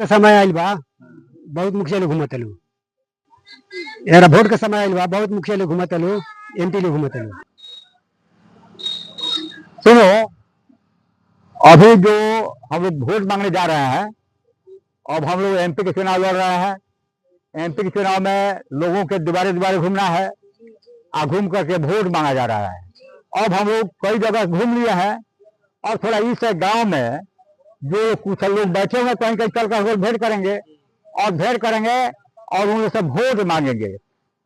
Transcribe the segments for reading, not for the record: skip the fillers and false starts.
का समय आइल बा, बहुत मुखिया लोग घूमत लो। यार वोट का समय आइल बा, बहुत मुखिया लोग घूमत लो, एमपी लोग घूमत लो। सुनो, अभी जो हम लोग वोट मांगने जा रहे हैं, अब हम लोग एमपी के चुनाव लड़ रहे हैं। एमपी के चुनाव में लोगों के दोबारे दोबारे घूमना है और घूम करके वोट मांगा जा रहा है। अब हम लोग कई जगह घूम लिए हैं और थोड़ा इस गांव में जो कुछ लोग बैठे हुए कहीं कहीं चल कर भेंट करेंगे और उन लोग से वोट मांगेंगे,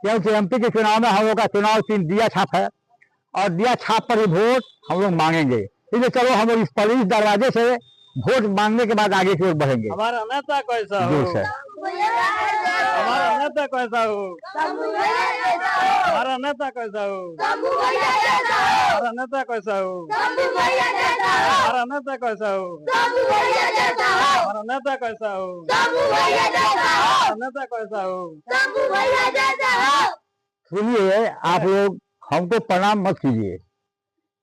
क्योंकि एमपी के चुनाव में हम लोग का चुनाव चिन्ह दिया छाप है और दिया छाप पर ही वोट हम लोग मांगेंगे। इसलिए चलो हम लोग इस दरवाजे से वोट मांगने के बाद आगे की ओर बढ़ेंगे। हमारा नेता कैसा हो, हमारा नेता कैसा हो, हमारा नेता कैसा हो, हमारा नेता कैसा हो, हमारा नेता कैसा हो, हमारा नेता कैसा हो, हमारा नेता कैसा हो। सुनिए, आप लोग हमको प्रणाम मत कीजिए,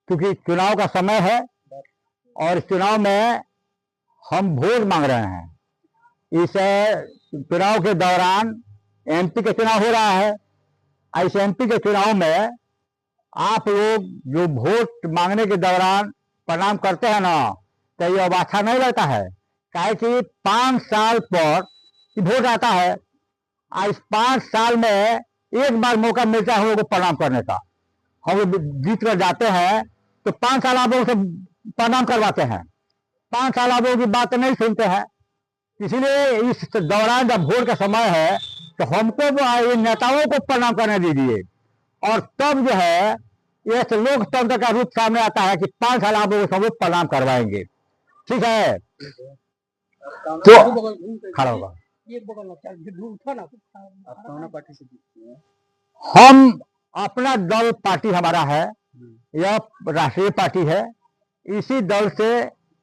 क्योंकि चुनाव का समय है और चुनाव में हम वोट मांग रहे हैं। इस चुनाव के दौरान एमपी का चुनाव हो रहा है। इस एमपी के चुनाव में आप लोग जो वोट मांगने के दौरान प्रणाम करते हैं ना, तो ये अब अच्छा नहीं लगता है। काहे कि 5 साल पर वोट आता है और इस 5 साल में एक बार मौका मिलता है हम लोग को प्रणाम करने का। हम लोग जीत कर जाते हैं तो 5 साल आप लोगों से प्रणाम करवाते हैं, 5 साल आप लोगों की बात नहीं सुनते हैं। इसीलिए इस दौरान जब वोट का समय है तो हमको इन नेताओं को प्रणाम करने दीजिए और तब जो है ये लोकतंत्र का रूप सामने आता है कि 5 साल आप लोगों को प्रणाम करवाएंगे। ठीक है, तो खड़ा होगा। हम अपना दल पार्टी हमारा है, यह राष्ट्रीय पार्टी है। इसी दल से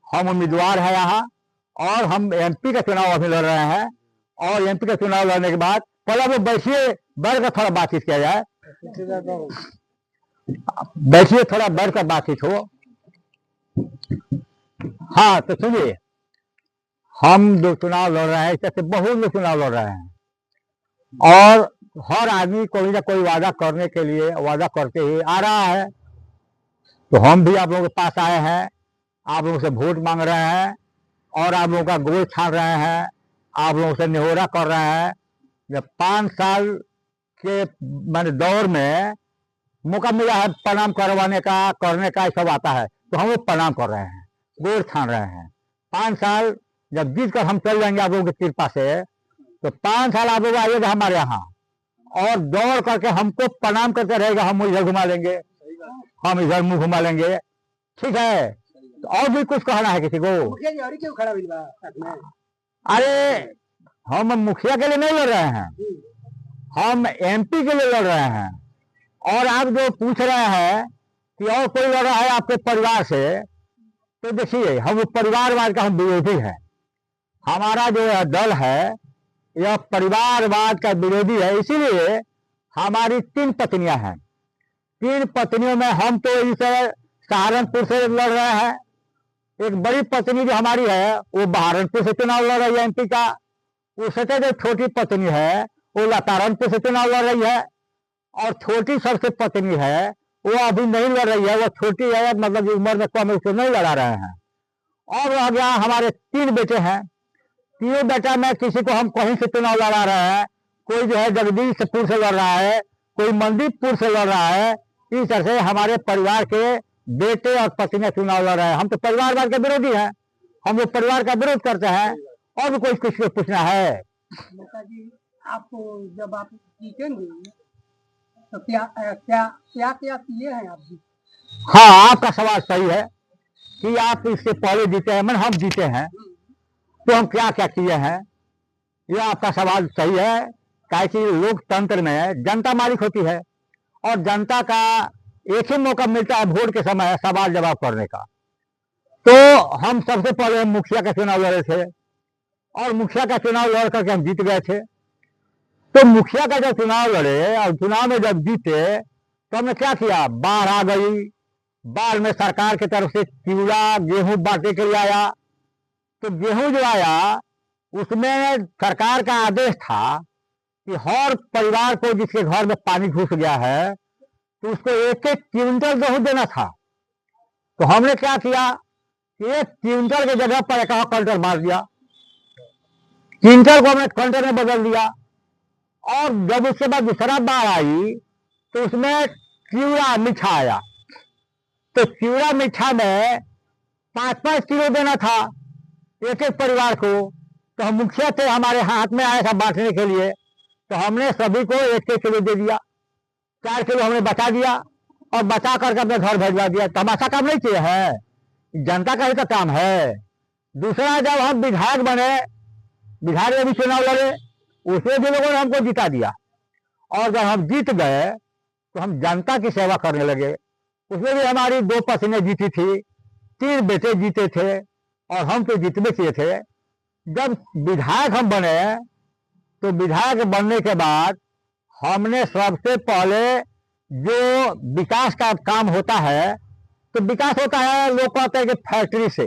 हम उम्मीदवार हैं यहाँ और हम एमपी का चुनाव अभी लड़ रहे हैं। और एमपी का चुनाव लड़ने के बाद पहले वो बैठिए, बैठ कर थोड़ा बातचीत किया जाए। बैठिए, थोड़ा बैठ कर बातचीत हो। हाँ, तो सुनिए, हम जो चुनाव लड़ रहे हैं, इससे बहुत लोग चुनाव लड़ रहे हैं और हर आदमी कोई ना कोई वादा करने के लिए वादा करके ही आ रहा है। तो हम भी आप लोगों के पास आए हैं, आप लोगों से वोट मांग रहे हैं और आप लोगों का गोल छान रहे हैं, आप लोगों से निहोरा कर रहे हैं। जब 5 साल के मैंने दौर में मौका मिला है प्रणाम करवाने का, करने का, सब आता है तो हम लोग प्रणाम कर रहे हैं, गोल छान रहे हैं। 5 साल जब जीत कर हम चल जाएंगे आप लोगों की कृपा से, तो 5 साल आप लोग आइएगा हमारे यहाँ और दौड़ करके हमको प्रणाम करते रहेगा। हम इधर घुमा लेंगे, हम इधर मुंह घुमा लेंगे। ठीक है, तो और भी कुछ कहना है किसी को? क्यों खड़ा हुई बा? अरे हम मुखिया के लिए नहीं लड़ रहे हैं, हम एमपी के लिए लड़ रहे हैं। और आप जो पूछ रहे हैं कि और कोई लड़ रहा है आपके परिवार से, तो देखिए हम परिवारवाद का हम विरोधी है। हमारा जो दल है यह परिवारवाद का विरोधी है। इसीलिए हमारी 3 पत्नियां हैं। 3 पत्नियों में हम तो इस सहारनपुर से लड़ रहे हैं। एक बड़ी पत्नी जो हमारी है वो बहारनपुर से चुनाव लड़ रही है एमपी का। उससे जो छोटी पत्नी है वो लतारनपुर से चुनाव लड़ रही है और छोटी सबसे पत्नी है वो अभी नहीं लड़ रही है, वो छोटी है, मतलब उम्र में कम है, उसको नहीं लड़ा रहे हैं। और रह गया हमारे 3 बेटे हैं। 3 बेटा में किसी को हम कहीं से चुनाव लड़ा रहे हैं, कोई जो है जगदीशपुर से लड़ रहा है, कोई मंदीपुर से लड़ रहा है। इस तरह से हमारे परिवार के बेटे और पत्नी चुनाव लड़ रहे हैं। हम तो परिवारवाद के विरोधी हैं, हम लोग परिवार का विरोध करते हैं। और भी कोई कुछ पूछना है? नेताजी, आपको जब आप जीतेंगे तो क्या क्या क्या क्या किए हैं आप जी? हाँ, आपका सवाल सही है कि आप इससे पहले जीते हैं, मैंने हम जीते हैं तो हम क्या क्या किए हैं, यह आपका सवाल सही है। काहे कि लोकतंत्र में जनता मालिक होती है और जनता का एक ही मौका मिलता है वोट के समय सवाल जवाब करने का। तो हम सबसे पहले मुखिया का चुनाव लड़े थे और मुखिया का चुनाव लड़ करके हम जीत गए थे। तो मुखिया का जब चुनाव लड़े और चुनाव में जब जीते तो हमने क्या किया, बाढ़ आ गई, बाढ़ में सरकार की तरफ से चिवड़ा गेहूं बांटने के लिए आया। तो गेहूं जो आया उसमें सरकार का आदेश था कि हर परिवार को जिसके घर में पानी घुस गया है तो उसको 1-1 क्विंटल गेहूं देना था। तो हमने क्या किया कि 1 क्विंटल की जगह पर 1 क्विंटल मार दिया, क्विंटल को हमने क्विंटल में बदल दिया। और जब उसके बाद दूसरा बार आई तो उसमें चिवड़ा मीठा आया, तो चिवड़ा मीठा में 5-5 किलो देना था एक परिवार को। तो हम मुखिया थे, हमारे हाथ में आया था बांटने के लिए, तो हमने सभी को 1-1 किलो दे दिया। 4 किलो हमने बचा दिया और बचा करके अपने घर भेजवा दिया। तमाशा काम नहीं किया है, जनता का ही तो काम है। दूसरा, जब हम विधायक बने, बिहार में भी चुनाव लड़े, उसमें भी लोगों ने हमको जिता दिया। और जब हम जीत गए तो हम जनता की सेवा करने लगे। उसमें भी हमारी 2 पत्नी जीती थी, 3 बेटे जीते थे और हम तो जीतने किए थे। जब विधायक हम बने तो विधायक बनने के बाद हमने सबसे पहले जो विकास का काम होता है, तो विकास होता है, लोग कहते हैं कि फैक्ट्री से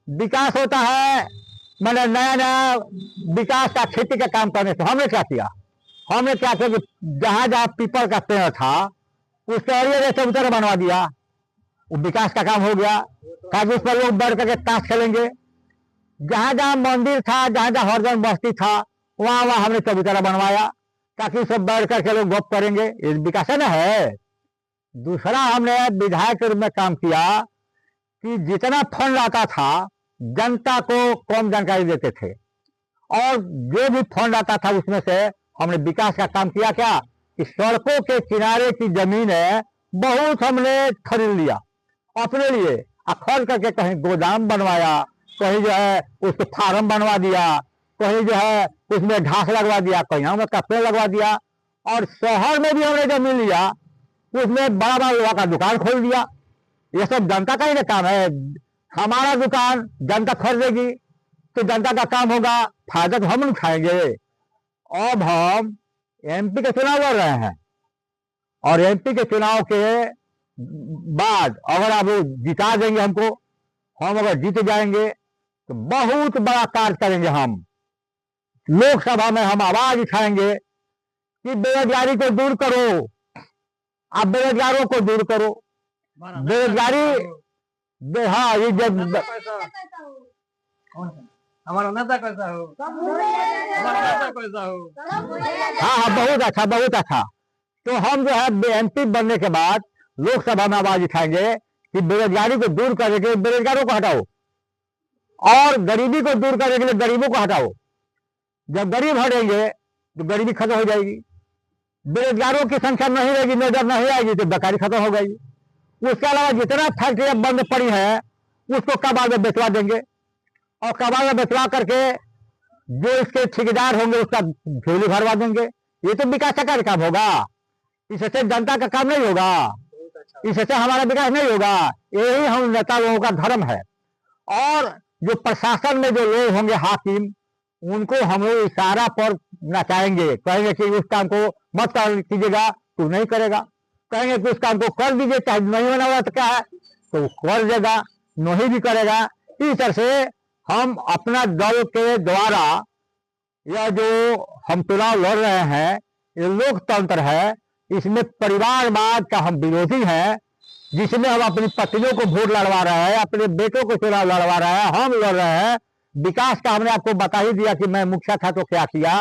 विकास होता है, मैंने नया नया विकास का खेती का काम करने से। हमने क्या किया कि जहां जहां पीपल का पेड़ था उसके और चबूतरा बनवा दिया, वो विकास का काम हो गया। ताकि उस पर लोग बैठ करके ताश खेलेंगे। जहां जहां मंदिर था, जहां जहां हरदम बस्ती था, वहां वहां हमने चबूतरा बनवाया ताकि सब बैठ करके लोग गप करेंगे। ये विकास न है। दूसरा, हमने विधायक के रूप में काम किया कि जितना फंड आता था जनता को कम जानकारी देते थे, और जो भी फंड आता था उसमें से हमने विकास का काम किया। क्या कि सड़कों के किनारे की जमीन है, बहुत हमने खरीद लिया अपने लिए, खरीद करके कहीं गोदाम बनवाया, कहीं जो है उसको फार्म बनवा दिया, कहीं जो है उसमें घास लगवा दिया, कहीं हम पेड़ लगवा दिया। और शहर में भी हमने जमीन लिया, उसमें बड़ा बड़ा लोहा का दुकान खोल दिया। ये सब जनता का ही ना काम है। हमारा दुकान जनता खरीदेगी तो जनता का काम होगा, फायदा तो हम उठाएंगे। अब हम एमपी के चुनाव लड़ रहे हैं और एमपी के चुनाव के बाद अगर आप जिता देंगे हमको, हम अगर जीत जाएंगे तो बहुत बड़ा कार्य करेंगे। हम लोकसभा में हम आवाज उठाएंगे कि बेरोजगारी को दूर करो, आप बेरोजगारों को दूर करो। बेरोजगारी, हाँ, ये जब हमारा नेता कैसा हो, हमारा नेता कैसा हो। हाँ, बहुत अच्छा, बहुत अच्छा। तो हम जो है एमपी बनने के बाद लोकसभा में आवाज उठाएंगे कि बेरोजगारी को दूर करने के लिए बेरोजगारों को हटाओ और गरीबी को दूर करने के लिए गरीबों को हटाओ। जब गरीब हटेंगे तो गरीबी खत्म हो जाएगी, बेरोजगारों की संख्या नहीं रहेगी, नजर नहीं आएगी तो बेकारी खत्म हो गई। उसके अलावा जितना फैक्ट्रियां बंद पड़ी है उसको कबाड़ में बेचवा देंगे, और कबाड़ में बेचवा करके जो इसके ठेकेदार होंगे उसका झोली भरवा देंगे। ये तो विकास का काम होगा, इससे जनता का काम नहीं होगा, इससे हमारा विकास नहीं होगा। यही हम नेता लोगों का धर्म है। और जो प्रशासन में जो लोग होंगे हाकिम, उनको हम लोग इशारा पर नचाएंगे, कहेंगे कि उस काम को मत कर कीजिएगा, तू नहीं करेगा। कहेंगे कि उस काम को कर दीजिए, चाहे नहीं बना हुआ तो क्या है, तो कर देगा, नहीं भी करेगा। इस तरह से हम अपना दल के द्वारा यह जो हम चुनाव लड़ रहे हैं, ये लोकतंत्र है, इसमें परिवारवाद का हम विरोधी हैं, जिसमें हम अपनी पत्नियों को वोट लड़वा रहे हैं, अपने बेटों को चुनाव लड़वा रहे हैं, हम लड़ रहे हैं। विकास का हमने आपको बता ही दिया कि मैं मुखिया था तो क्या किया।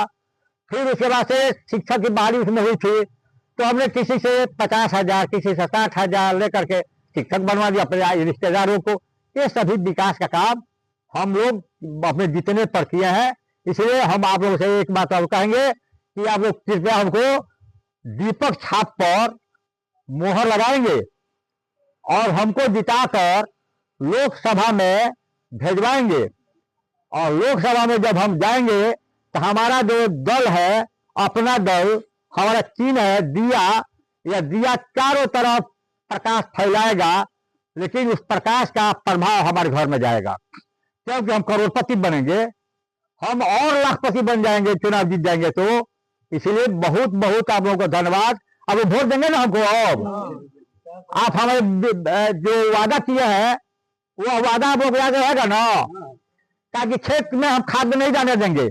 फिर उसके बाद से शिक्षा की बहाली उसमें हुई थी, तो हमने किसी से 50,000, किसी से 60,000 लेकर के शिक्षक बनवा दिया अपने रिश्तेदारों को। ये सभी विकास का काम हम लोग अपने जितने पर किए हैं। इसलिए हम आप लोगों से एक बात और कहेंगे कि आप लोग कृपया हमको दीपक छाप पर मोहर लगाएंगे और हमको जिताकर लोकसभा में भेजवाएंगे। और लोकसभा में जब हम जाएंगे तो हमारा जो दल है, अपना दल, हमारा चिन्ह है दिया, या दिया चारों तरफ प्रकाश फैलाएगा, लेकिन उस प्रकाश का प्रभाव हमारे घर में जाएगा, क्योंकि हम करोड़पति बनेंगे, हम और लाखपति बन जाएंगे चुनाव जीत जाएंगे। तो इसलिए बहुत बहुत आप लोगों को धन्यवाद। अब वोट देंगे ना हमको। अब आप हमारे जो वादा किए हैं वो वादा आप लोग याद रहेगा ना ताकि क्षेत्र में हम खाद नहीं जाने देंगे।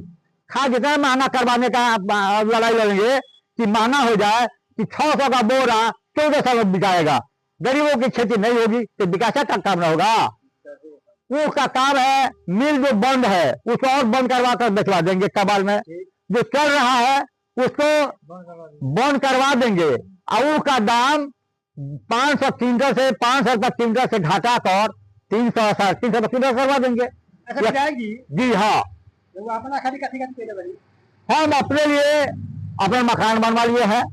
खाद इतना महंगा करवाने का लड़ाई लड़ेंगे कि महंगा हो जाए कि 600 का बोरा 1400 में बिकाएगा। गरीबों की खेती नहीं होगी तो विकास का काम न होगा। उसका काम है मिल जो बंद है उसको और बंद करवा कर बेचवा देंगे। कबाड़ में जो चल रहा है उसको बंद करवा देंगे और उसका दाम 500 क्विंटल से 500 रुपये क्विंटल से घटा कर 300 350 क्विंटल करवा देंगे। जी हाँ, अपना खाली कथी हम अपने लिए अपना मकान बनवा लिए हैं।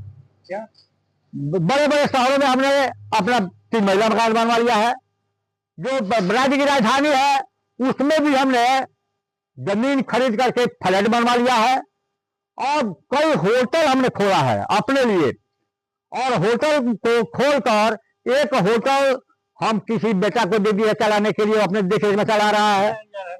बड़े बड़े शहरों में हमने अपना 3 मंजिला मकान बनवा लिया है। जो राज्य की राजधानी है उसमें भी हमने जमीन खरीद करके फ्लैट बनवा लिया है और कई होटल हमने खोला है अपने लिए। और होटल को खोलकर एक होटल हम किसी बेटा को दे दिया चलाने के लिए, अपने देश में चला रहा है।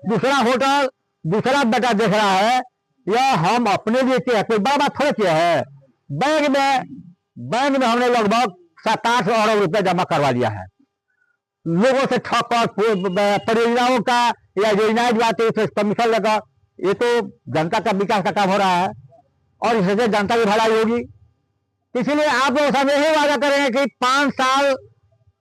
दूसरा होटल दूसरा बेटा देख रहा है। यह हम अपने लिए किया, कोई बड़ा बात थोड़ा किया है। बैंक में हमने लगभग 7-8 अरब रुपए जमा करवा लिया है। लोगों से ठोकर परियोजनाओं का या योजनाएं जो आती है उससे कमीशन लगा। ये तो जनता का विकास का काम हो रहा है और इससे जनता की भलाई होगी। इसलिए आप लोग सब यही वादा करेंगे कि 5 साल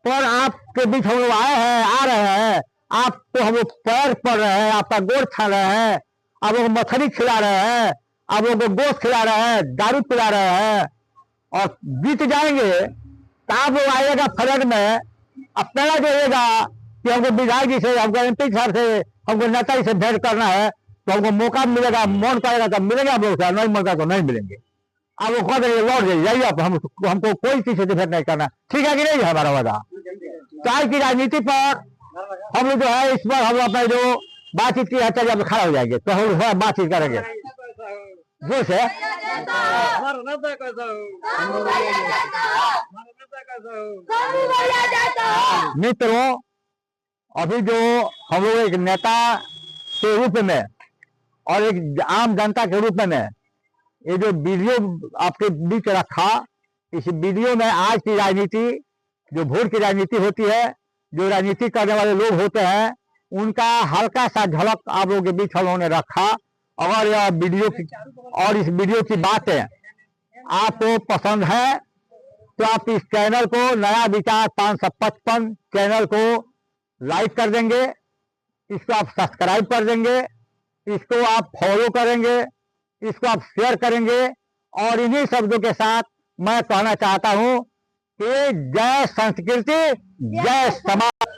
पर आपके बीच हम लोग आए हैं, आ रहे हैं, आपको हम लोग पैर पड़ रहे हैं, आपका गोड़ खा रहे हैं, आप लोग मछली खिला रहे हैं, आप लोग को गोश्त खिला रहे हैं, दारू पिला रहे हैं और बीत जाएंगे तो आप लोग आइएगा फ्लैट में। अब पहला जो रहेगा कि हमको विधायक जी से, हमको MP साहब से, हमको नेता जी से भेंट करना है तो हमको मौका मिलेगा, मन करेगा तब मिलेंगे आप लोग से, नहीं मन का तो नहीं मिलेंगे। आप लोग कह देंगे लौट जाइए आप, हमको कोई चीज से भेंट नहीं करना। ठीक है कि नहीं है हमारा वादा। चाय की राजनीति पर हम लोग जो है इस पर हम अपने जो बातचीत की है चलिए अब खड़ा हो जाएंगे तो हम लोग बातचीत करेंगे। जो से मित्रों, अभी जो हम लोग एक नेता के रूप में और एक आम जनता के रूप में ये जो वीडियो आपके बीच रखा, इस वीडियो में आज की राजनीति जो वोट की राजनीति होती है, जो राजनीति करने वाले लोग होते हैं, उनका हल्का सा झलक आप लोगों के बीच हम लोगों ने रखा। अगर यह वीडियो की और इस वीडियो की बातें आपको पसंद है तो आप इस चैनल को नया विचार 555 चैनल को लाइक कर देंगे, इसको आप सब्सक्राइब कर देंगे, इसको आप फॉलो करेंगे, इसको आप शेयर करेंगे। और इन्हीं शब्दों के साथ मैं कहना चाहता हूं कि जय संस्कृति, जय समाज।